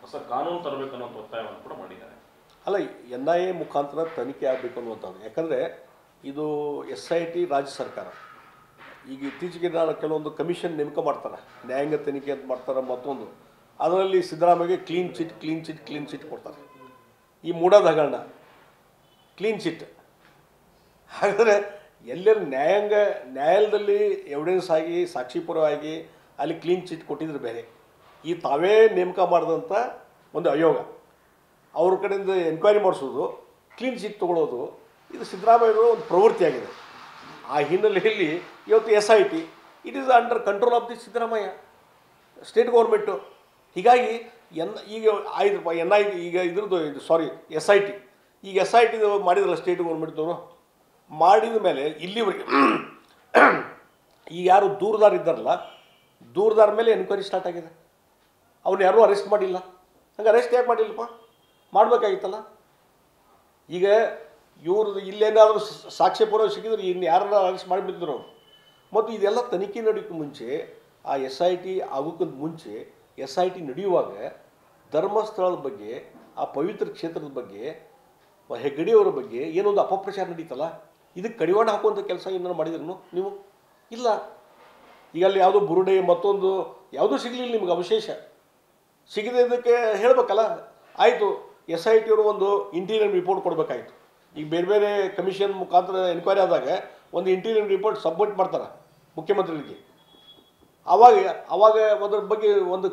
ಹೊಸ ಕಾನೂನು ತರಬೇಕು ಅನ್ನೋ ಒತ್ತಾಯವನ್ನು ಕೂಡ ಮಾಡಿದ್ದಾರೆ. ಅಲ್ಲ, NIA ಮುಖಾಂತರ ತನಿಖೆ ಆಗಬೇಕು ಅನ್ನುವಂಥದ್ದು. ಯಾಕಂದರೆ ಇದು SIT ರಾಜ್ಯ ಸರ್ಕಾರ. ಈಗ ಇತ್ತೀಚೆಗೆ ನಾನು ಕೆಲವೊಂದು ಕಮಿಷನ್ ನೇಮಕ ಮಾಡ್ತಾರೆ, ನ್ಯಾಯಾಂಗ ತನಿಖೆ ಅಂತ ಮಾಡ್ತಾರೆ. ಮತ್ತೊಂದು ಅದರಲ್ಲಿ ಸಿದ್ದರಾಮಯ್ಯಗೆ ಕ್ಲೀನ್ ಚಿಟ್ ಕೊಡ್ತಾರೆ. ಈ ಮೂಡದ ಹಗರಣ ಕ್ಲೀನ್ ಚಿಟ್. ಹಾಗಾದರೆ ಎಲ್ಲರೂ ನ್ಯಾಯಾಲಯದಲ್ಲಿ ಎವಿಡೆನ್ಸ್ ಆಗಿ ಸಾಕ್ಷಿಪೂರ್ವವಾಗಿ ಅಲ್ಲಿ ಕ್ಲೀನ್ ಚಿಟ್ ಕೊಟ್ಟಿದ್ರೆ ಬೇರೆ. ಈ ತಾವೇ ನೇಮಕ ಮಾಡಿದಂಥ ಒಂದು ಆಯೋಗ ಅವ್ರ ಕಡೆಯಿಂದ ಎನ್ಕ್ವೈರಿ ಮಾಡಿಸೋದು, ಕ್ಲೀನ್ ಚಿಟ್ ತೊಗೊಳ್ಳೋದು, ಇದು ಸಿದ್ದರಾಮಯ್ಯನವರ ಒಂದು ಪ್ರವೃತ್ತಿಯಾಗಿದೆ. ಆ ಹಿನ್ನೆಲೆಯಲ್ಲಿ ಇವತ್ತು SIT it is under control of the Siddaramaiah state government. ಹೀಗಾಗಿ ಈಗ ಆಯ್ತಪ್ಪ ಈಗ SIT ಈಗ SIT ಮಾಡಿದ್ರಲ್ಲ ಸ್ಟೇಟ್ ಗೌರ್ಮೆಂಟ್ದವರು. ಮಾಡಿದ ಮೇಲೆ ಇಲ್ಲಿವರೆಗೆ ಈಗ ಯಾರು ದೂರದಾರ ಇದ್ದಾರಲ್ಲ, ದೂರದಾರ ಮೇಲೆ ಎನ್ಕ್ವೈರಿ ಸ್ಟಾರ್ಟ್ ಆಗಿದೆ. ಅವ್ನು ಯಾರೂ ಅರೆಸ್ಟ್ ಮಾಡಿಲ್ಲ. ಹಂಗೆ ಅರೆಸ್ಟ್ ಯಾಕೆ ಮಾಡಿಲ್ಲಪ್ಪ? ಮಾಡಬೇಕಾಗಿತ್ತಲ್ಲ. ಈಗ ಇವ್ರದ್ದು ಇಲ್ಲೇನಾದರೂ ಸಾಕ್ಷ್ಯಪೂರ್ವ ಸಿಕ್ಕಿದ್ರೆ ಇನ್ನು ಯಾರನ್ನ ಅರೆಸ್ಟ್ ಮಾಡಿಬಿಟ್ಟಿದ್ರು ಅವರು. ಮತ್ತು ಇದೆಲ್ಲ ತನಿಖೆ ನಡೆಯೋಕ್ಕೆ ಮುಂಚೆ, ಆ SIT ಆಗೋಕ್ಕಿಂತ ಮುಂಚೆ SIT ನಡೆಯುವಾಗ ಧರ್ಮಸ್ಥಳದ ಬಗ್ಗೆ, ಆ ಪವಿತ್ರ ಕ್ಷೇತ್ರದ ಬಗ್ಗೆ, ಹೆಗ್ಗಡೆಯವರ ಬಗ್ಗೆ ಏನೊಂದು ಅಪಪ್ರಚಾರ ನಡೀತಲ್ಲ, ಇದಕ್ಕೆ ಕಡಿವಾಣ ಹಾಕುವಂಥ ಕೆಲಸ ಏನಾರು ಮಾಡಿದ್ರು ನೀವು? ಇಲ್ಲ. ಈಗ ಅಲ್ಲಿ ಯಾವುದೋ ಬುರುಡೆ ಮತ್ತೊಂದು ಯಾವುದೂ ಸಿಗಲಿಲ್ಲ ನಿಮ್ಗೆ. ಅವಶೇಷ ಸಿಗದಿದ್ದಕ್ಕೆ ಹೇಳಬೇಕಲ್ಲ. ಆಯಿತು, SIT ಅವರು ಒಂದು ಇಂಟೀರಿಯರ್ ರಿಪೋರ್ಟ್ ಕೊಡಬೇಕಾಯಿತು. ಈಗ ಬೇರೆ ಬೇರೆ ಕಮಿಷನ್ ಮುಖಾಂತರ ಎನ್ಕ್ವೈರಿ ಆದಾಗ ಒಂದು ಇಂಟೀರಿಯರ್ ರಿಪೋರ್ಟ್ ಸಬ್ಮಿಟ್ ಮಾಡ್ತಾರೆ ಮುಖ್ಯಮಂತ್ರಿಗಳಿಗೆ. ಆವಾಗ ಅದ್ರ ಬಗ್ಗೆ ಒಂದು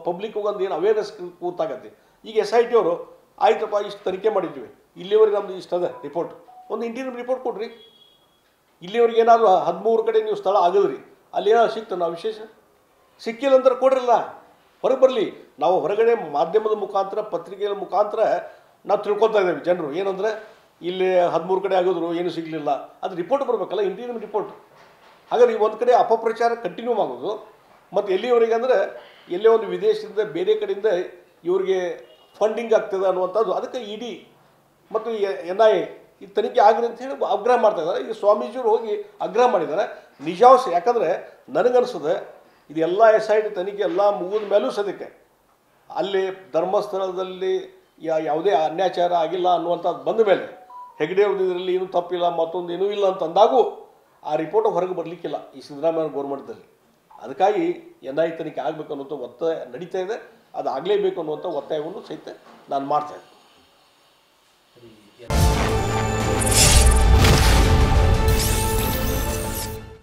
ಪಬ್ಲಿಕ್ಗೆ ಒಂದು ಏನು ಅವೇರ್ನೆಸ್ ಕೂತಾಗತ್ತೆ. ಈಗ SIT ಅವರು ಆಯ್ತಪ್ಪ ಇಷ್ಟು ತನಿಖೆ ಮಾಡಿದ್ವಿ, ಇಲ್ಲಿವರೆಗೆ ನಮ್ಮದು ಇಷ್ಟು ಅದ ರಿಪೋರ್ಟ್, ಒಂದು ಇಂಟೀರಿಯರ್ ರಿಪೋರ್ಟ್ ಕೊಡ್ರಿ. ಇಲ್ಲಿವರೆಗೆ ಏನಾದರೂ 13 ಕಡೆ ನೀವು ಸ್ಥಳ ಆಗಿದ್ರಿ, ಅಲ್ಲಿ ಏನಾದ್ರು ಸಿಕ್ತು ನಾವು ವಿಶೇಷ ಸಿಕ್ಕಿಲ್ಲ ಅಂದ್ರೆ ಕೊಡ್ರಲ್ಲ, ಹೊರಗೆ ಬರಲಿ. ನಾವು ಹೊರಗಡೆ ಮಾಧ್ಯಮದ ಮುಖಾಂತರ, ಪತ್ರಿಕೆಗಳ ಮುಖಾಂತರ ನಾವು ತಿಳ್ಕೊತಾ ಇದ್ದೇವೆ ಜನರು ಏನಂದರೆ ಇಲ್ಲಿ 13 ಕಡೆ ಆಗಿದ್ರು ಏನೂ ಸಿಗಲಿಲ್ಲ. ಅದು ರಿಪೋರ್ಟ್ ಬರಬೇಕಲ್ಲ, ಇಂಟೀರಿಯರ್ ರಿಪೋರ್ಟ್. ಹಾಗಾದ್ರೆ ಈ ಒಂದು ಕಡೆ ಅಪಪ್ರಚಾರ ಕಂಟಿನ್ಯೂ ಆಗೋದು. ಮತ್ತು ಎಲ್ಲಿವರೆಗೆ ಅಂದರೆ ಎಲ್ಲೇ ಒಂದು ವಿದೇಶದಿಂದ ಬೇರೆ ಕಡೆಯಿಂದ ಇವ್ರಿಗೆ ಫಂಡಿಂಗ್ ಆಗ್ತದೆ ಅನ್ನುವಂಥದ್ದು. ಅದಕ್ಕೆ ED ಮತ್ತು NIA ಈ ತನಿಖೆ ಆಗ್ರಿ ಅಂತ ಹೇಳಿ ಆಗ್ರಹ ಮಾಡ್ತಾ ಇದ್ದಾರೆ. ಈಗ ಸ್ವಾಮೀಜಿಯವರು ಹೋಗಿ ಆಗ್ರಹ ಮಾಡಿದ್ದಾರೆ. ನಿಜಾಂಶ ಯಾಕಂದರೆ ನನಗನ್ನಿಸ್ತದೆ ಇದೆಲ್ಲ SIT ತನಿಖೆ ಎಲ್ಲ ಮುಗಿದ ಮೇಲೂ ಸದ್ಯಕ್ಕೆ ಅಲ್ಲಿ ಧರ್ಮಸ್ಥಳದಲ್ಲಿ ಯಾವುದೇ ಅನ್ಯಾಚಾರ ಆಗಿಲ್ಲ ಅನ್ನುವಂಥದ್ದು ಬಂದ ಮೇಲೆ, ಹೆಗ್ಡೆಯವ್ರದ್ದು ಇದರಲ್ಲಿ ಏನೂ ತಪ್ಪಿಲ್ಲ, ಮತ್ತೊಂದು ಏನೂ ಇಲ್ಲ ಅಂತ ಅಂದಾಗೂ ಆ ರಿಪೋರ್ಟ್ ಹೊರಗೆ ಬರಲಿಕ್ಕಿಲ್ಲ ಈ ಸಿದ್ದರಾಮಯ್ಯ ಗೌರ್ಮೆಂಟ್ದಲ್ಲಿ. ಅದಕ್ಕಾಗಿ NIA ತನಿಖೆ ಆಗಬೇಕು ಅನ್ನುವಂಥ ಒತ್ತಾಯ ನಡೀತಾ ಇದೆ. ಅದು ಆಗಲೇಬೇಕು ಅನ್ನುವಂಥ ಒತ್ತಾಯವನ್ನು ಸಹಿತ ನಾನು ಮಾಡ್ತಾಯಿದ್ದೆ.